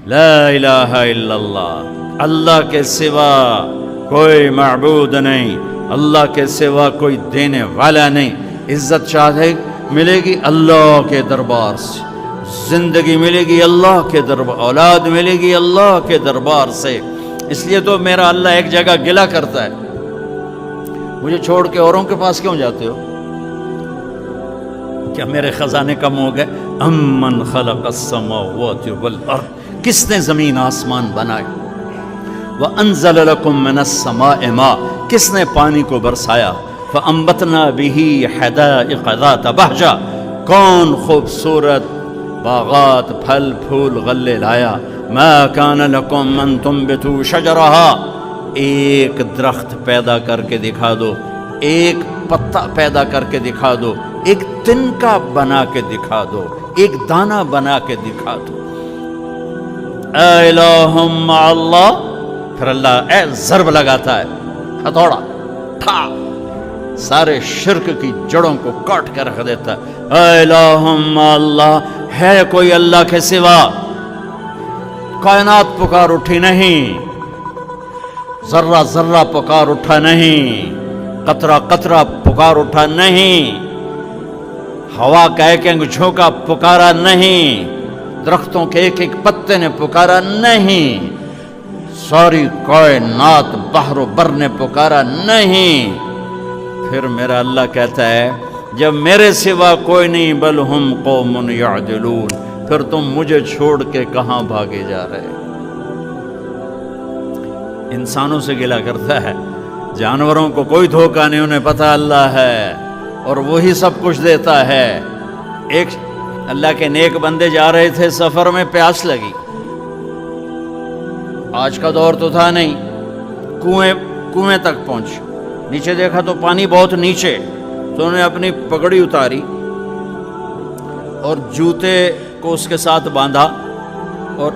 لا الہ الا اللہ، اللہ کے سوا کوئی معبود نہیں، اللہ کے سوا کوئی دینے والا نہیں۔ عزت چاہے ملے گی اللہ کے دربار سے، زندگی ملے گی اللہ کے دربار، اولاد ملے گی اللہ کے دربار سے۔ اس لیے تو میرا اللہ ایک جگہ گلہ کرتا ہے، مجھے چھوڑ کے اوروں کے پاس کیوں جاتے ہو؟ کیا میرے خزانے کم ہو گئے؟ امن خلق السماوات والارض، کس نے زمین آسمان بنائے؟ وانزل لکم من السماء ماء، کس نے پانی کو برسایا؟ فانبتنا به حدائق ذات بہجہ، کون خوبصورت باغات پھل پھول غلے لایا؟ ما کان لکم ان تنبتوا شجرہا، ایک درخت پیدا کر کے دکھا دو، ایک پتا پیدا کر کے دکھا دو، ایک تنکا بنا کے دکھا دو، ایک دانہ بنا کے دکھا دو۔ اے الہ مع اللہ، پھر اللہ اے ضرب لگاتا ہے، ہتھوڑا ٹھا، سارے شرک کی جڑوں کو کاٹ کے رکھ دیتا ہے۔ اے الہ مع اللہ، ہے کوئی اللہ کے سوا؟ کائنات پکار اٹھی نہیں، ذرہ ذرہ پکار اٹھا نہیں، قطرہ قطرہ پکار اٹھا نہیں، ہوا کا ایک ایک جھونکا پکارا نہیں، درختوں کے ایک ایک پتے نے پکارا نہیں، ساری کائنات بحر و بر نے پکارا نہیں۔ پھر میرا اللہ کہتا ہے جب میرے سوا کوئی نہیں، بل ہم قوم یعدلون، پھر تم مجھے چھوڑ کے کہاں بھاگے جا رہے؟ انسانوں سے گلہ کرتا ہے، جانوروں کو کوئی دھوکہ نہیں، انہیں پتہ اللہ ہے اور وہی سب کچھ دیتا ہے۔ ایک اللہ کے نیک بندے جا رہے تھے سفر میں، پیاس لگی، آج کا دور تو تھا نہیں، کنویں تک پہنچ، نیچے دیکھا تو پانی بہت نیچے، تو انہوں نے اپنی پگڑی اتاری اور جوتے کو اس کے ساتھ باندھا اور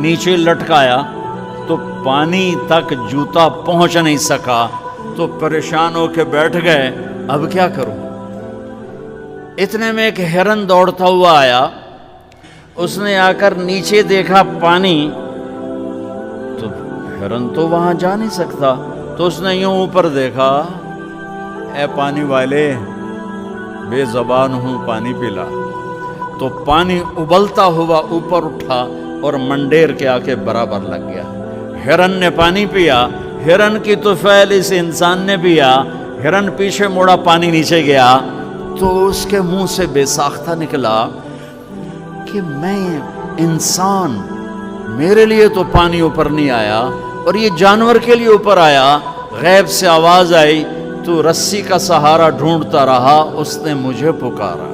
نیچے لٹکایا، تو پانی تک جوتا پہنچ نہیں سکا، تو پریشان ہو کے بیٹھ گئے، اب کیا کروں؟ اتنے میں ایک ہرن دوڑتا ہوا آیا، اس نے آ کر نیچے دیکھا پانی، تو ہرن تو وہاں جا نہیں سکتا، تو اس نے یوں اوپر دیکھا، اے پانی والے بے زبان ہوں، پانی پلا۔ تو پانی ابلتا ہوا اوپر اٹھا اور منڈیر کے آ کے برابر لگ گیا۔ ہرن نے پانی پیا، ہرن کی طفیل اس انسان نے پیا، ہرن پیچھے موڑا، پانی نیچے گیا، تو اس کے منہ سے بے ساختہ نکلا کہ میں انسان، میرے لیے تو پانی اوپر نہیں آیا اور یہ جانور کے لیے اوپر آیا۔ غیب سے آواز آئی، تو رسی کا سہارا ڈھونڈتا رہا، اس نے مجھے پکارا،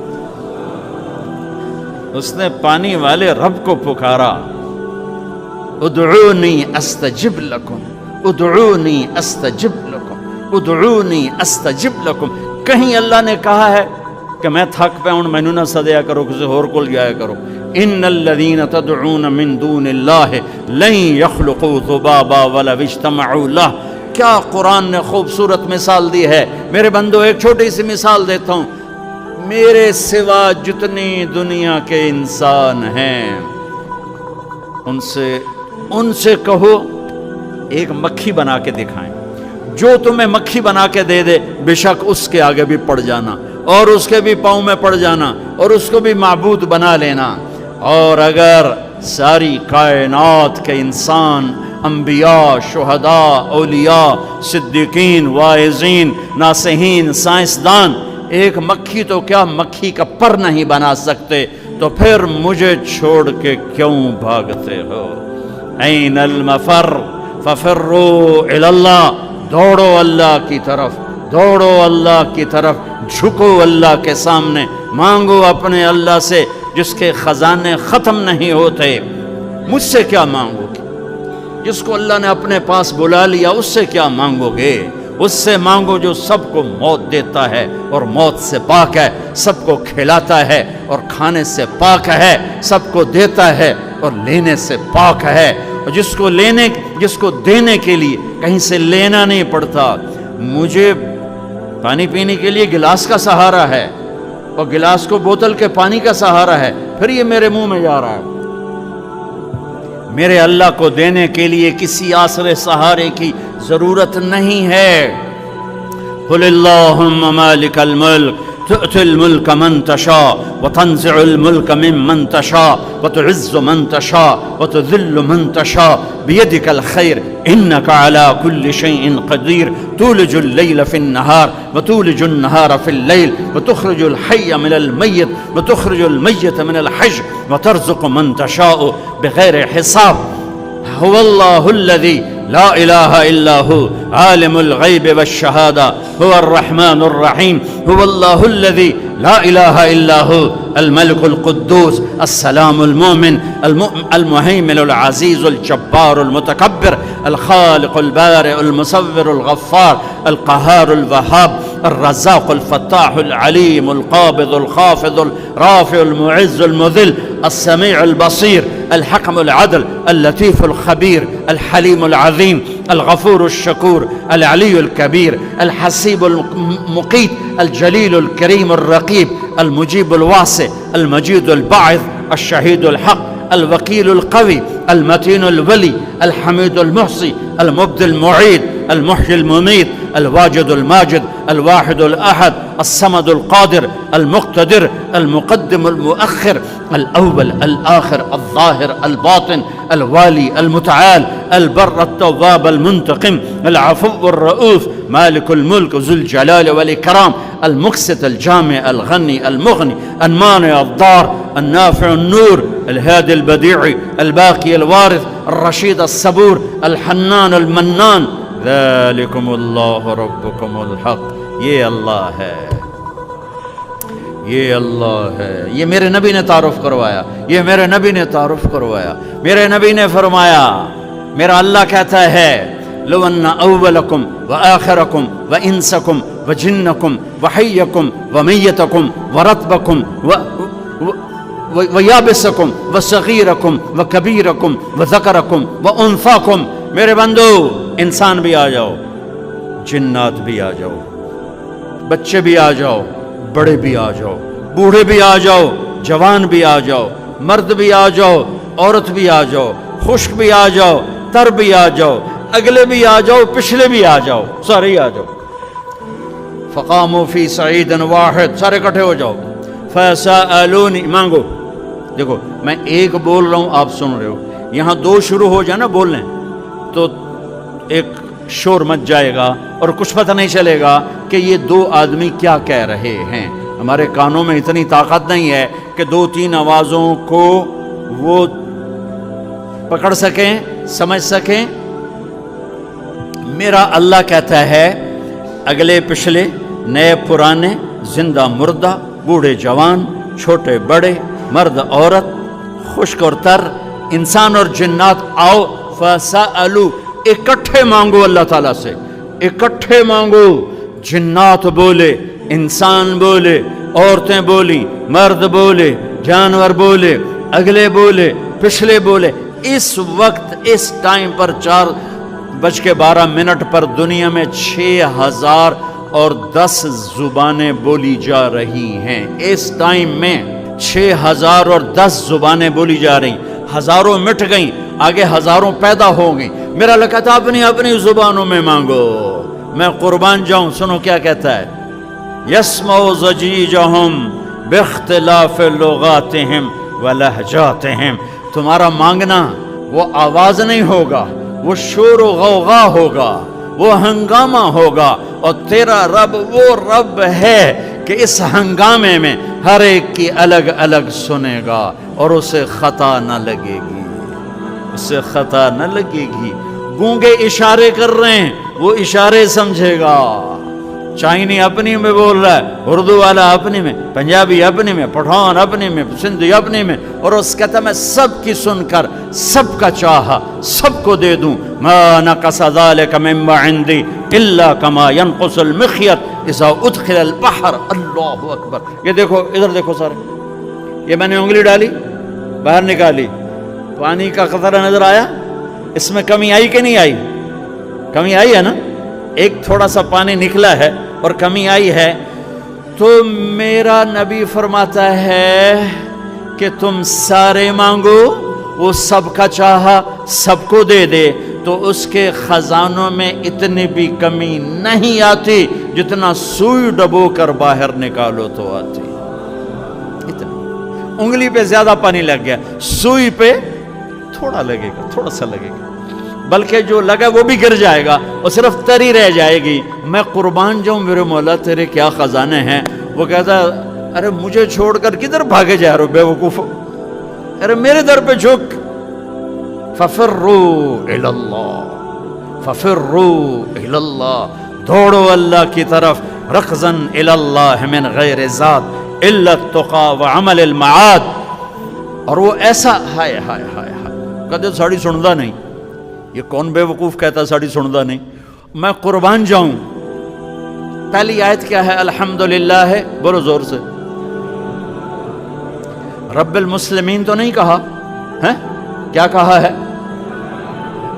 اس نے پانی والے رب کو پکارا۔ ادعونی استجب لکم، ادعونی استجب لکم، ادعونی استجب لکم۔ کہیں اللہ نے کہا ہے کہ میں تھک پہ ہوں، مینوں نہ سدیا کرو، کسی اور کول جایا کرو۔ ان الذین تدعون من دون اللہ لن یخلقوا ذبابا ولو اجتمعوا لہ۔ کیا قرآن نے خوبصورت مثال دی ہے۔ میرے بندو ایک چھوٹی سی مثال دیتا ہوں، میرے سوا جتنی دنیا کے انسان ہیں ان سے کہو ایک مکھی بنا کے دکھائیں، جو تمہیں مکھی بنا کے دے دے بے شک اس کے آگے بھی پڑ جانا اور اس کے بھی پاؤں میں پڑ جانا اور اس کو بھی معبود بنا لینا۔ اور اگر ساری کائنات کے انسان، انبیاء، شہداء، اولیاء، صدیقین، واعظین، ناصحین، سائنسدان ایک مکھی تو کیا مکھی کا پر نہیں بنا سکتے، تو پھر مجھے چھوڑ کے کیوں بھاگتے ہو؟ این المفر ففروا الی اللہ، دوڑو اللہ کی طرف، دوڑو اللہ کی طرف، جھکو اللہ کے سامنے، مانگو اپنے اللہ سے جس کے خزانے ختم نہیں ہوتے۔ مجھ سے کیا مانگو گے؟ جس کو اللہ نے اپنے پاس بلا لیا اس سے کیا مانگو گے؟ اس سے مانگو جو سب کو موت دیتا ہے اور موت سے پاک ہے، سب کو کھلاتا ہے اور کھانے سے پاک ہے، سب کو دیتا ہے اور لینے سے پاک ہے، اور جس کو دینے کے لیے کہیں سے لینا نہیں پڑتا۔ مجھے پانی پینے کے لیے گلاس کا سہارا ہے اور گلاس کو بوتل کے پانی کا سہارا ہے، پھر یہ میرے منہ میں جا رہا ہے۔ میرے اللہ کو دینے کے لیے کسی آسرے سہارے کی ضرورت نہیں ہے۔ قل اللہم مالک الملک تؤتی الملک من تشاء وتنزع الملک ممن تشاء وتعز من تشاء وتذل من تشاء بيدك الخير إنك على كل شيء قدير تولج الليل في النهار وتولج النهار في الليل وتخرج الحي من الميت وتخرج الميت من الحي وترزق من تشاء بغير حساب هو الله الذي لا إله إلا هو عالم الغيب والشهادة هو الرحمن الرحيم هو الله الذي لا إله إلا هو الملك القدوس السلام المؤمن المهيمن العزيز الجبار المتكبر الخالق البارئ المصور الغفار القهار الوهاب الرزاق الفتاح العليم القابض الخافض الرافع المعز المذل السميع البصير الحكم العدل اللطيف الخبير الحليم العظيم الغفور الشكور العلي الكبير الحسيب المقيت الجليل الكريم الرقيب المجيب الواسع المجيد الباعث الشهيد الحق الوكيل القوي المتين الولي الحميد المحصي المبدي المعيد المحيي المميت الواجد الماجد الواحد الأحد الصمد القادر المقتدر المقدم المؤخر الأول الآخر الظاهر الباطن الوالي المتعال البر التواب المنتقم العفو الرؤوف مالك الملك ذو الجلال والإكرام المقسط الجامع الغني المغني المانع الضار النافع النور الهادي البديع الباقي الوارث الرشيد الصبور الحنان المنان ذلكم اللہ ربکم الحق۔ یہ اللہ ہے، یہ اللہ ہے، یہ میرے نبی نے تعارف کروایا، یہ میرے نبی نے تعارف کروایا۔ میرے نبی نے فرمایا، میرا اللہ کہتا ہے لو ان اولکم وآخرکم وانسکم وجنکم وحیکم ومیتکم ورطبکم ویابسکم وصغیرکم وکبیرکم وذکرکم وانثاکم، میرے بندو انسان بھی آ جاؤ، جنات بھی آ جاؤ، بچے بھی آ جاؤ، بڑے بھی آ جاؤ، بوڑھے بھی آ جاؤ، جوان بھی آ جاؤ، مرد بھی آ جاؤ، عورت بھی آ جاؤ، خشک بھی آ جاؤ، تر بھی آ جاؤ، اگلے بھی آ جاؤ، پچھلے بھی آ جاؤ، سارے ہی آ جاؤ۔ فقاموا فی صعید واحد، سارے اکٹھے ہو جاؤ۔ فسألونی، مانگو۔ دیکھو میں ایک بول رہا ہوں، آپ سن رہے ہو، یہاں دو شروع ہو جائے نا بولنے تو ایک شور مچ جائے گا اور کچھ پتہ نہیں چلے گا کہ یہ دو آدمی کیا کہہ رہے ہیں۔ ہمارے کانوں میں اتنی طاقت نہیں ہے کہ دو تین آوازوں کو وہ پکڑ سکیں، سمجھ سکیں۔ میرا اللہ کہتا ہے اگلے پچھلے، نئے پرانے، زندہ مردہ، بوڑھے جوان، چھوٹے بڑے، مرد عورت، خشک اور تر، انسان اور جنات آؤ۔ فسألو، اکٹھے مانگو اللہ تعالیٰ سے، اکٹھے مانگو۔ جنات بولے، انسان بولے، عورتیں بولی، مرد بولے، جانور بولے، اگلے بولے، پچھلے بولے۔ اس وقت اس ٹائم پر 4:12 پر دنیا میں 6010 زبانیں بولی جا رہی ہیں۔ اس ٹائم میں 6010 زبانیں بولی جا رہی، ہزاروں مٹ گئیں، آگے ہزاروں پیدا ہو گئیں۔ میرا اللہ کہتا ہے اپنی اپنی زبانوں میں مانگو، میں قربان جاؤں۔ سنو کیا کہتا ہے، یسمع ضجیجہم باختلاف لغاتہم ولہجاتہم۔ تمہارا مانگنا وہ آواز نہیں ہوگا، وہ شور و غوغا ہوگا، وہ ہنگامہ ہوگا، اور تیرا رب وہ رب ہے کہ اس ہنگامے میں ہر ایک کی الگ الگ سنے گا اور اسے خطا نہ لگے گی، اسے خطا نہ لگے گی۔ گونگے اشارے کر رہے ہیں، وہ اشارے سمجھے گا۔ چائنی اپنی میں بول رہا ہے، اردو والا اپنی میں، پنجابی اپنی میں، پٹھان اپنی میں، سندھی اپنی میں، اور اس کہتا میں سب کی سن کر سب کا چاہا سب کو دے دوں۔ ما نقص ذلك مما عندي الا كما ينقص المخيط اذا ادخل البحر۔ اللہ اکبر۔ یہ دیکھو، ادھر دیکھو سارے، یہ میں نے انگلی ڈالی، باہر نکالی، پانی کا قطرہ نظر آیا، اس میں کمی آئی کہ نہیں آئی؟ کمی آئی ہے نا، ایک تھوڑا سا پانی نکلا ہے اور کمی آئی ہے۔ تو میرا نبی فرماتا ہے کہ تم سارے مانگو وہ سب کا چاہا سب کو دے دے تو اس کے خزانوں میں اتنی بھی کمی نہیں آتی جتنا سوئی ڈبو کر باہر نکالو تو آتی. اتنا انگلی پہ زیادہ پانی لگ گیا، سوئی پہ تھوڑا لگے گا، تھوڑا سا لگے گا، بلکہ جو لگا وہ بھی گر جائے گا اور صرف تری رہ جائے گی. میں قربان جاؤں میرے مولا تیرے کیا خزانے ہیں. وہ کہتا ارے مجھے چھوڑ کر کدھر بھاگے جا رہے ہو بے وقوف، ارے میرے در پہ جھک. ففروا الی اللہ، ففروا الی اللہ، دوڑو اللہ کی طرف. رکضا الی اللہ من غیر ذات الا التقى وعمل المعاد. اور وہ ایسا ہائے ہائے ہائے ہائے کدے ساڑی سندا نہیں. یہ کون بے وقوف کہتا ساڑی سندا نہیں. میں قربان جاؤں. پہلی آیت کیا ہے؟ الحمدللہ ہے، بولو زور سے. رب المسلمین تو نہیں کہا ہے، کیا کہا ہے؟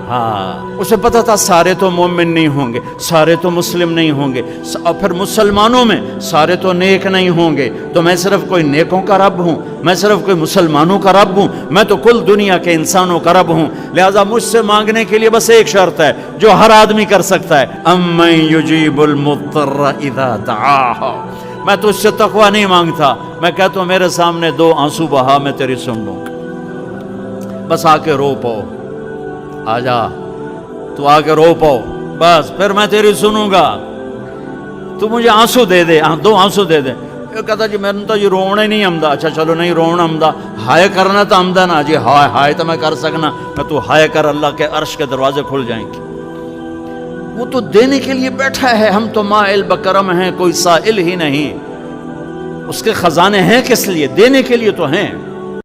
ہاں، اسے پتا تھا سارے تو مومن نہیں ہوں گے، سارے تو مسلم نہیں ہوں گے، اور پھر مسلمانوں میں سارے تو نیک نہیں ہوں گے. تو میں صرف کوئی نیکوں کا رب ہوں، میں صرف کوئی مسلمانوں کا رب ہوں، میں تو کل دنیا کے انسانوں کا رب ہوں. لہذا مجھ سے مانگنے کے لیے بس ایک شرط ہے جو ہر آدمی کر سکتا ہے، امن یجیب المضطر اذا دعاہ. میں تو اس سے تقوی نہیں مانگتا، میں کہتا ہوں میرے سامنے 2 آنسو بہا، میں تیری سن لوں گا. بس آ کے رو پاؤ، آ جا تو آ کے رو پاؤ، بس پھر میں تیری سنوں گا. تو مجھے آنسو دے دے، 2 آنسو دے دے. یہ کہتا جی میں نے تو یہ رونا ہی نہیں آمدا. اچھا چلو نہیں رونا آمدا، ہائے کرنا تو آمدا نا جی. ہائے ہائے تو میں کر سکنا، میں تو ہائے کر اللہ کے عرش کے دروازے کھل جائیں گے. وہ تو دینے کے لیے بیٹھا ہے، ہم تو مائل بکرم ہیں، کوئی سائل ہی نہیں. اس کے خزانے ہیں کس لیے؟ دینے کے لیے تو ہیں.